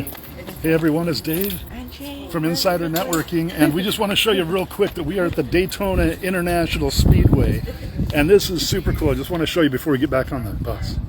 Hey everyone, it's Dave from Insider Networking, and we just want to show you real quick that we are at the Daytona International Speedway, and this is super cool. I just want to show you before we get back on the bus.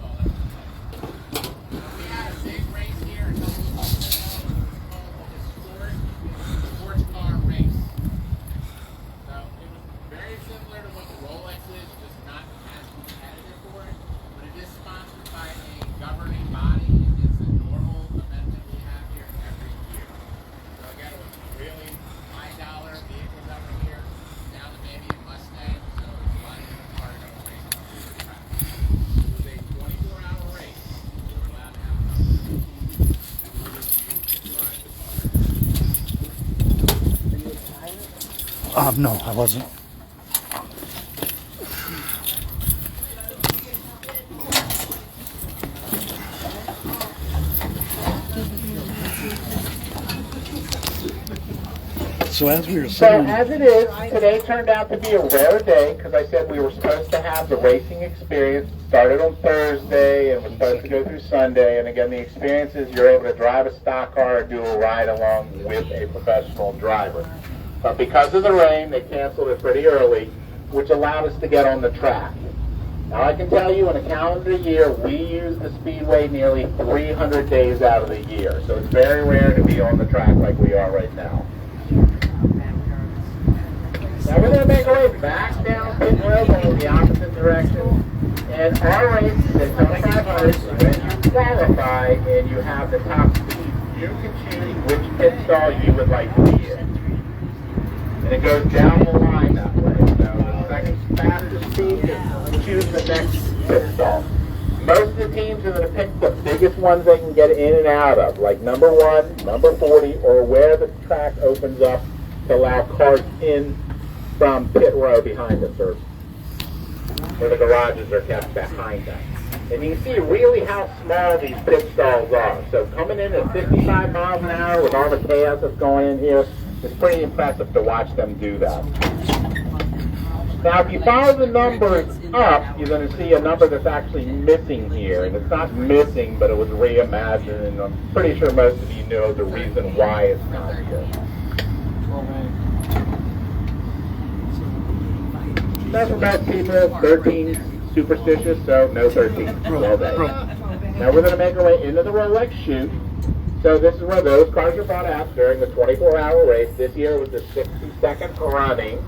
No, I wasn't. So as we were saying, as it is, today turned out to be a rare day because I said we were supposed to have the racing experience. It started on Thursday and was supposed to go through Sunday. And again, the experience is you're able to drive a stock car or do a ride along with a professional driver. But because of the rain, they canceled it pretty early, which allowed us to get on the track. Now I can tell you in a calendar year, we use the Speedway nearly 300 days out of the year. So it's very rare to be on the track like we are right now. Now we're going to make our way back down pit road in the opposite direction. And our race is at 2500, so when you qualify and you have the top speed, you can choose which pit stall you would like to be in. And it goes down the line that way. So the second fastest speed can choose the next pit stall. Most of the teams are going to pick the biggest ones they can get in and out of, like number 1, number 40, or where the track opens up to allow cars in from pit row behind us, or where the garages are kept behind us. And you can see really how small these pit stalls are. So coming in at 55 miles an hour with all the chaos that's going in here, it's pretty impressive to watch them do that. Now, if you follow the numbers up, you're going to see a number that's actually missing here. And it's not missing, but it was reimagined, and I'm pretty sure most of you know the reason why it's not here. Now, for most people, 13 superstitious, so no 13 all day. Now, we're going to make our way into the Rolex chute. So this is where those cars are brought out during the 24-hour race. This year was the 62nd running.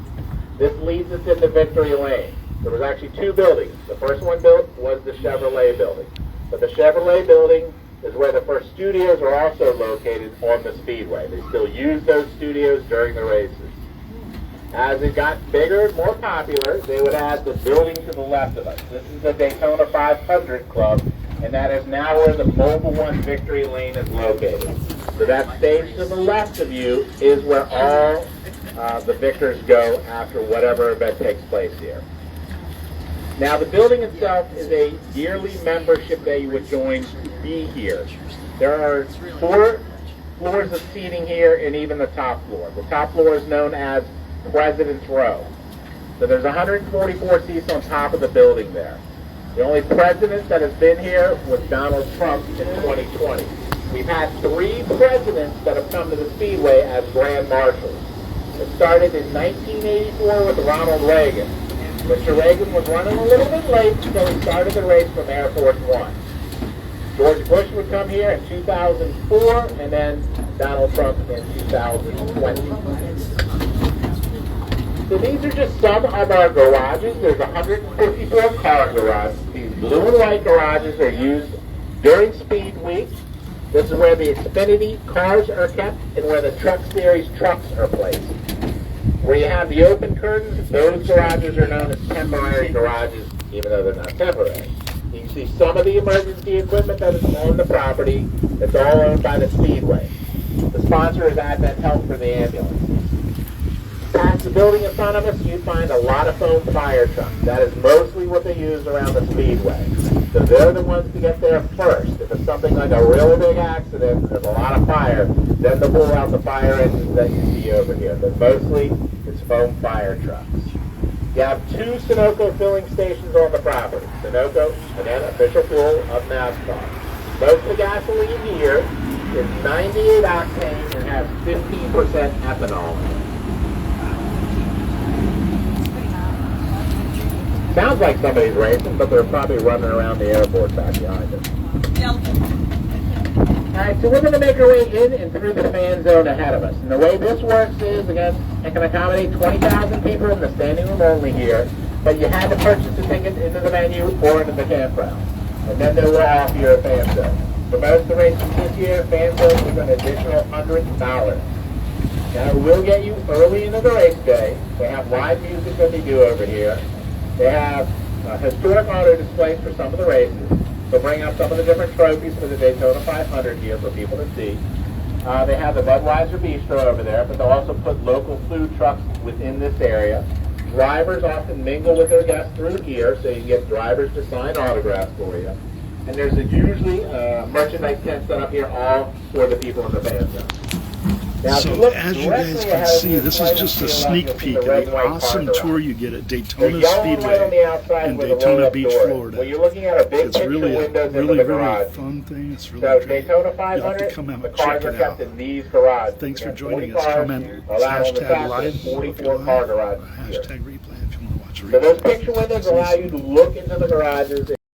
This leads us into Victory Lane. There was actually 2 buildings. The first one built was the Chevrolet building. But the Chevrolet building is where the first studios are also located on the Speedway. They still use those studios during the races. As it got bigger and more popular, they would add the building to the left of us. This is the Daytona 500 Club, and that is now where the Mobile One Victory Lane is located. So that stage to the left of you is where all the victors go after whatever event takes place here. Now the building itself is a yearly membership that you would join to be here. There are 4 floors of seating here and even the top floor. The top floor is known as President's Row. So there's 144 seats on top of the building there. The only president that has been here was Donald Trump in 2020. We've had 3 presidents that have come to the Speedway as Grand Marshals. It started in 1984 with Ronald Reagan. Mr. Reagan was running a little bit late, so he started the race from Air Force One. George Bush would come here in 2004, and then Donald Trump in 2020. So these are just some of our garages. There's 154 car garages. These blue and white garages are used during Speed Week. This is where the Xfinity cars are kept and where the Truck Series trucks are placed. Where you have the open curtains, those garages are known as temporary garages, even though they're not temporary. You can see some of the emergency equipment that is on the property. It's all owned by the Speedway. The sponsor is Advent Health for the ambulance. Past the building in front of us, you find a lot of foam fire trucks. That is mostly what they use around the Speedway. So they're the ones to get there first. If it's something like a really big accident, there's a lot of fire, then they'll pull out the fire engines that you see over here. But mostly, it's foam fire trucks. You have 2 Sunoco filling stations on the property. Sunoco, and then official fuel of Nascar. Most of the gasoline here is 98 octane and has 15% ethanol. Sounds like somebody's racing, but they're probably running around the airport back behind us. Alright, so we're going to make our way in and through the fan zone ahead of us. And the way this works is, again, it can accommodate 20,000 people in the standing room only here, but you had to purchase a ticket into the venue or into the campground. And then they will offer you a fan zone. For most of the races this year, fan zone is an additional $100. Now, it will get you early into the race day. They have live music that they do over here. They have historic auto displays for some of the races. They'll bring out some of the different trophies for the Daytona 500 here for people to see. They have the Budweiser Bistro over there, but they'll also put local food trucks within this area. Drivers often mingle with their guests through here, so you can get drivers to sign autographs for you. And there's usually merchandise tent set up here all for the people in the fan zone. Now, So as you guys can see, this is just a sneak peek of the awesome tour you get at Daytona Speedway in Daytona Beach, Florida. Well, you're looking at a big It's really a really fun thing. It's really so great. Daytona You'll have 500, to come out the and cars check are it kept out. in these garages. Thanks for We got joining 40 us. cars Comment allowed on the hashtag back, live, there's 44 car garages here. hashtag replay if you want to watch a So those replay. picture windows allow you to look into the garages